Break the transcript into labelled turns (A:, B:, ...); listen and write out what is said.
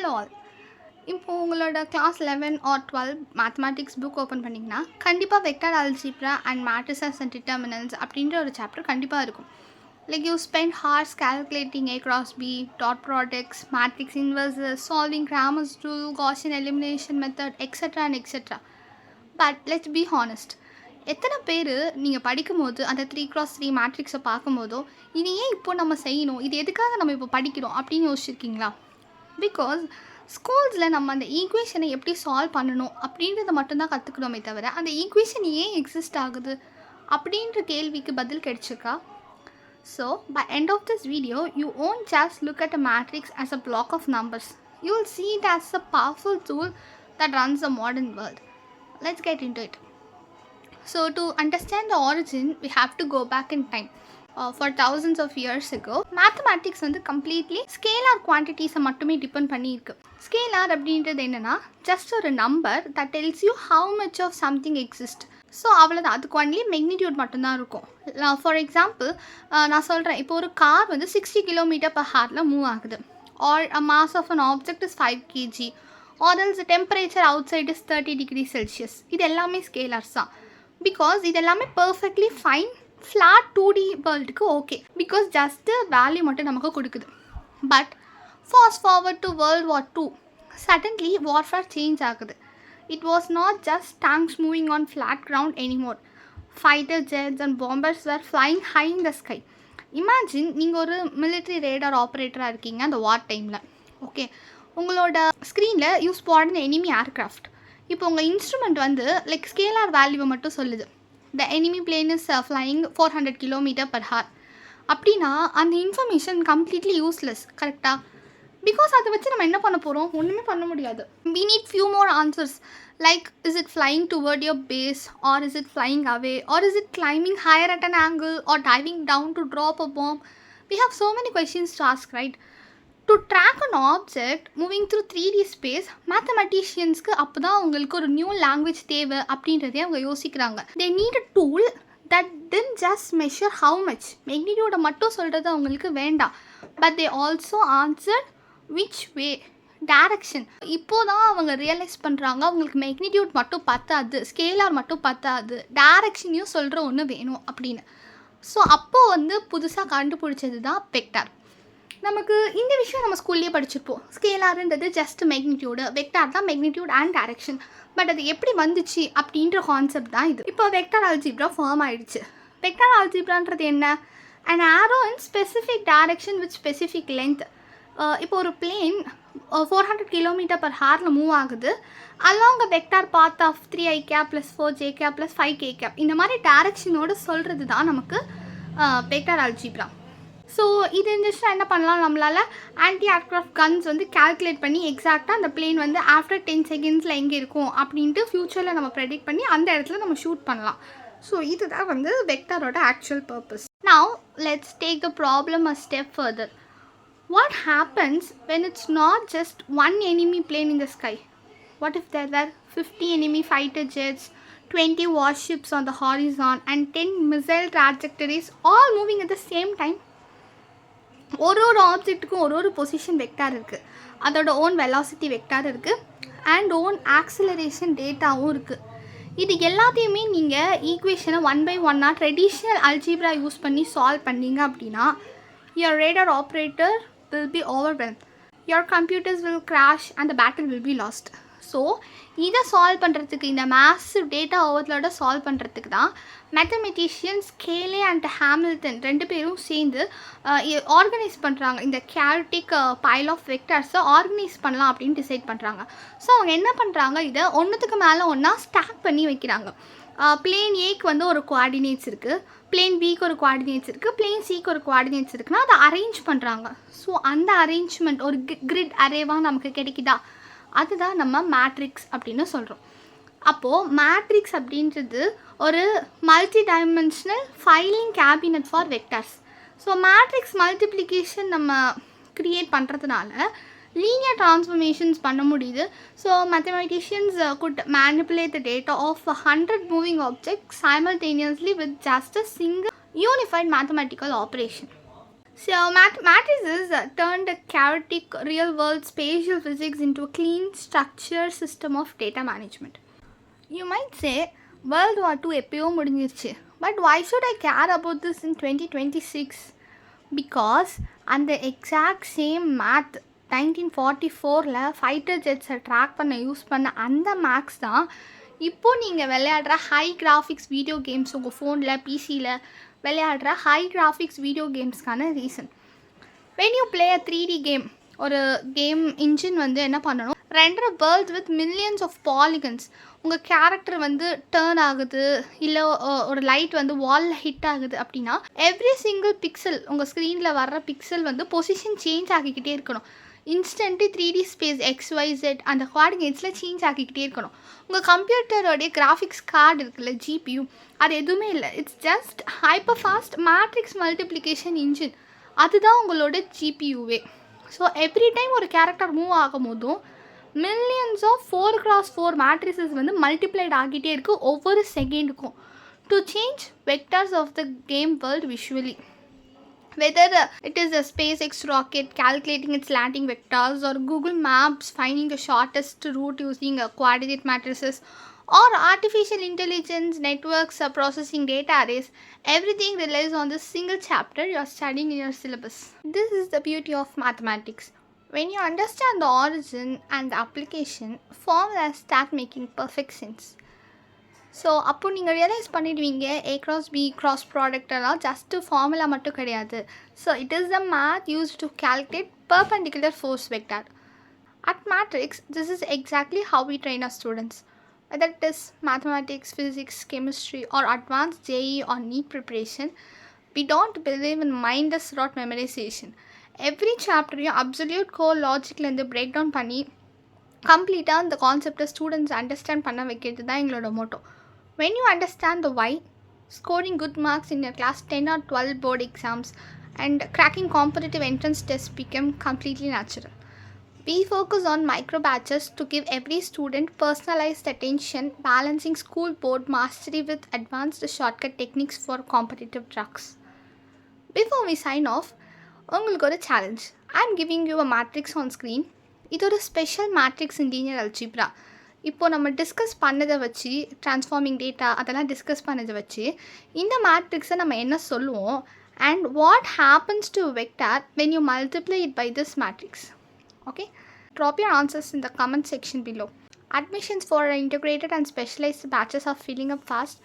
A: Hello all. இப்போ உங்களோட class 11 or 12 mathematics book open பண்ணிங்கன்னா கண்டிப்பாக vector algebra and matrices and determinants அப்படின்ற ஒரு சாப்டர் கண்டிப்பாக இருக்கும். Like you spend hours calculating a cross b, dot products, matrix inverses, solving Cramer's rule, Gaussian elimination method, etc. and etc. But let's be honest. எத்தனை பேர் நீங்கள் படிக்கும்போது அந்த 3x3 மேட்ரிக்ஸை பார்க்கும்போதோ இது ஏன் இப்போ நம்ம செய்யணும், இது எதுக்காக நம்ம இப்போ படிக்கிறோம் அப்படின்னு யோசிச்சிருக்கீங்களா? பிகாஸ் ஸ்கூல்ஸில் நம்ம அந்த ஈக்குவேஷனை எப்படி சால்வ் பண்ணணும் அப்படின்றத மட்டும்தான் கற்றுக்கணுமே தவிர அந்த ஈக்குவேஷன் ஏன் எக்ஸிஸ்ட் ஆகுது அப்படின்ற கேள்விக்கு பதில் கிடைச்சிருக்கா? So by end of this video you won't just look at a matrix as a block of numbers. You will see it as a powerful tool that runs the modern world. Let's get into it. So to understand the origin we have to go back in time. For thousands of years ago mathematics வந்து completely scalar quantities மட்டுமே depend பண்ணியிருக்கு. Scalar அப்படின்றது என்னென்னா just ஒரு number that tells you how much of something exists. So அவ்வளோதான், அதுக்கு only magnitude மட்டும்தான் இருக்கும். ஃபார் எக்ஸாம்பிள் நான் சொல்கிறேன், இப்போ ஒரு கார் வந்து 60 km/h மூவ் ஆகுது, R a mass of an object is 5 kg, or else the temperature outside is 30 degrees Celsius. இது எல்லாமே ஸ்கேலர்ஸ் தான். பிகாஸ் இது எல்லாமே பர்ஃபெக்ட்லி ஃபைன் ஃப்ளாட் 2D வேர்ல்டுக்கு ஓகே, பிகாஸ் ஜஸ்ட்டு வேல்யூ மட்டும் நமக்கு கொடுக்குது. But fast forward to world war 2 suddenly warfare change ஆகுது. It was not just tanks moving on flat ground anymore. Fighter jets and bombers were flying high in the sky. Imagine நீங்கள் ஒரு military radar operator இருக்கீங்க அந்த வார் டைமில். Okay, உங்களோட ஸ்க்ரீனில் you spot அந்த enemy aircraft. இப்போ உங்கள் இன்ஸ்ட்ருமெண்ட் வந்து லைக் ஸ்கேலார் வேல்யூவை மட்டும் சொல்லுது. The enemy plane is flying 400 km/h. அப்படின்னா அந்த இன்ஃபர்மேஷன் கம்ப்ளீட்லி யூஸ்லெஸ், கரெக்டாக? பிகாஸ் அதை வச்சு நம்ம என்ன பண்ண போகிறோம்? ஒன்றுமே பண்ண முடியாது. We need few more answers like is it flying toward your base, or is it flying away, or is it climbing higher at an angle, or diving down to drop a bomb? We have so many questions to ask, right? To track an object moving through 3D space, mathematiciansக்கு அப்போ தான் அவங்களுக்கு ஒரு new language தேவை அப்படின்றதே அவங்க யோசிக்கிறாங்க. They need a tool that didn't just measure how much. மேக்னிடியூடை மட்டும் சொல்கிறது அவங்களுக்கு வேண்டாம். But they also answered which way, direction. இப்போது தான் அவங்க ரியலைஸ் பண்ணுறாங்க அவங்களுக்கு மேக்னிடியூட் மட்டும் பத்தாது, ஸ்கேலார் மட்டும் பத்தாது, டைரக்ஷனையும் சொல்கிற ஒன்று வேணும் அப்படின்னு. ஸோ அப்போது வந்து புதுசாக கண்டுபிடிச்சது தான் வெக்டார். நமக்கு இந்த விஷயம் நம்ம ஸ்கூல்லேயே படிச்சிருப்போம். ஸ்கேலாருன்றது ஜஸ்ட் மேக்னிடியூடு, வெக்டார் தான் மேக்னிடியூட் அண்ட் டைரக்ஷன். பட் அது எப்படி வந்துச்சு அப்படின்ற கான்செப்ட் தான் இது. இப்போ வெக்டார் அல்ஜிப்ரா ஃபார்ம் ஆகிடுச்சு. வெக்டார் அல்ஜிப்ரான்றது என்ன? an arrow in specific direction with specific length. இப்போ ஒரு பிளேன் 400 km/h மூவ் ஆகுது along a vector path of 3i cap plus 4j cap plus 5k cap. இந்த மாதிரி டைரக்ஷனோடு சொல்கிறது தான் நமக்கு வெக்டார் அல்ஜிப்ரா. ஸோ இது இருந்துச்சுன்னா என்ன பண்ணலாம், நம்மளால் ஆன்டி ஏர்க்ராஃப்ட் கன்ஸ் வந்து கால்குலேட் பண்ணி எக்ஸாக்டாக அந்த பிளேன் வந்து ஆஃப்டர் 10 செகண்ட்ஸில் எங்கே இருக்கும் அப்படின்ட்டு ஃப்யூச்சரில் நம்ம ப்ரெடிக்ட் பண்ணி அந்த இடத்துல நம்ம ஷூட் பண்ணலாம். ஸோ இதுதான் வந்து வெக்டாரோட actual purpose. Now let's take the problem a step further. What happens when it's not just one enemy plane in the sky? What if there were 50 enemy fighter jets, 20 warships on the horizon, and 10 missile trajectories all moving at the same time? ஒரு ஆப்ஜெக்ட்டுக்கும் ஒரு position vector இருக்குது, அதோட own velocity vector இருக்குது, and own acceleration டேட்டாவும் இருக்குது. இது எல்லாத்தையுமே நீங்கள் ஈக்குவேஷனை 1 by 1 ட்ரெடிஷ்னல் அல்ஜிப்ரா யூஸ் பண்ணி சால்வ் பண்ணீங்க அப்படின்னா your radar operator will be overwhelmed, your computers will crash and the battle will be lost. So இதை சால்வ் பண்ணுறதுக்கு, இந்த மேசிவ் டேட்டா ஓவர்லோட சால்வ் பண்ணுறதுக்கு தான் மேத்தமெட்டிஷியன்ஸ் கேலே அண்ட் ஹாமில்டன் 2 பேரும் சேர்ந்து ஆர்கனைஸ் பண்ணுறாங்க. இந்த கேரட்டிக் பைல் ஆஃப் வெக்டர்ஸை ஆர்கனைஸ் பண்ணலாம் அப்படின்னு டிசைட் பண்ணுறாங்க. ஸோ அவங்க என்ன பண்ணுறாங்க, இதை ஒன்றுத்துக்கு மேலே ஒன்றா ஸ்டாக் பண்ணி வைக்கிறாங்க. பிளேன் ஏக்கு வந்து ஒரு கோஆர்டினேட்ஸ் இருக்குது, பிளேன் பிக்கு ஒரு கோஆர்டினேட்ஸ் இருக்குது, பிளேன் சிக்கு ஒரு கோஆர்டினேட்ஸ் இருக்குன்னா அதை அரேஞ்ச் பண்ணுறாங்க. ஸோ அந்த அரேஞ்ச்மெண்ட் ஒரு கிரிட் அரேவாக நமக்கு கிடைக்குதா, அதுதான் நம்ம மேட்ரிக்ஸ் அப்படின்னு சொல்கிறோம். அப்போது மேட்ரிக்ஸ் அப்படின்றது ஒரு multi dimensional filing cabinet for vectors. So matrix multiplication நம்ம க்ரியேட் பண்ணுறதுனால linear transformations பண்ண முடியுது. So mathematicians could manipulate the data of 100 moving objects simultaneously with just a single unified mathematical operation. So, matrices turned a chaotic real-world spatial physics into a clean, structured system of data management. You might say, World War II எப்பயோ முடிஞ்சிருச்சு. But why should I care about this in 2026? Because அந்த exact same math 1944ல் fighter ஜெட்ஸை track பண்ண use பண்ண அந்த maths தான் இப்போது நீங்கள் விளையாடுற ஹை கிராஃபிக்ஸ் வீடியோ கேம்ஸ் உங்கள் ஃபோனில் பிசியில் விளையாடுற ஹை கிராஃபிக்ஸ் வீடியோ கேம்ஸ்க்கான reason. when you play a 3D game, ஒரு கேம் இன்ஜின் வந்து என்ன பண்ணணும், ரெண்டரை worlds with millions of polygons. உங்கள் கேரக்டர் வந்து டேர்ன் ஆகுது, இல்லை ஒரு லைட் வந்து வாலில் ஹிட் ஆகுது அப்படின்னா எவ்ரி சிங்கிள் பிக்சல் உங்கள் ஸ்க்ரீனில் வர்ற பிக்சல் வந்து பொசிஷன் சேஞ்ச் ஆகிக்கிட்டே இருக்கணும். இன்ஸ்டன்ட்லி 3D ஸ்பேஸ் XYZ அந்த கோஆர்டினேட்ஸில் சேஞ்ச் ஆகிக்கிட்டே இருக்கணும். உங்கள் கம்ப்யூட்டரோடைய கிராஃபிக்ஸ் கார்டு இருக்குல்ல, ஜிபியூ, அது எதுவுமே இல்லை. It's just hyper fast matrix multiplication engine. அதுதான் உங்களோட ஜிபியூவே. ஸோ எவ்ரி டைம் ஒரு கேரக்டர் மூவ் ஆகும் போதும் மில்லியன்ஸ் ஆஃப் 4x4 மேட்ரிசஸ் வந்து மல்டிப்ளைட் ஆகிட்டே இருக்குது ஒவ்வொரு செகண்டுக்கும் to change vectors of the game world visually. Whether it is a SpaceX rocket calculating its landing vectors, or Google Maps finding the shortest route using coordinate matrices, or artificial intelligence networks processing data arrays, everything relies on this single chapter you are studying in your syllabus. This is the beauty of mathematics. When you understand the origin and the application, formulas start making perfect sense. So அப்போ நீங்கள் realise பண்ணிடுவீங்க A cross B cross ப்ராடக்டெல்லாம் just formula மட்டும் கிடையாது. So it is the math use to calculate perpendicular force vector. At Matrix, this is exactly how we train our students. Whether it is mathematics, physics, chemistry, or advanced JEE or NEET preparation, we don't believe in mindless rote memorization. Every chapter you absolute core லாஜிக்லேருந்து break down பண்ணி கம்ப்ளீட்டாக அந்த கான்செப்டை students understand பண்ண வைக்கிறது தான் எங்களோட Moto. When you understand the why, scoring good marks in your class 10 or 12 board exams and cracking competitive entrance tests become completely natural. We focus on micro batches to give every student personalized attention, balancing school board mastery with advanced shortcut techniques for competitive drugs. Before we sign off, உங்களுக்கு ஒரு challenge. I'm giving you a matrix on screen. இது ஒரு special matrix இன் linear algebra. இப்போது நம்ம discuss பண்ணதை வச்சு, transforming data அதெல்லாம் discuss பண்ணதை வச்சு இந்த மேட்ரிக்ஸை நம்ம என்ன சொல்லுவோம், and what happens to vector when you multiply it by this matrix. Okay, drop your answers in the comment section below. Admissions for integrated and specialized batches are filling up fast.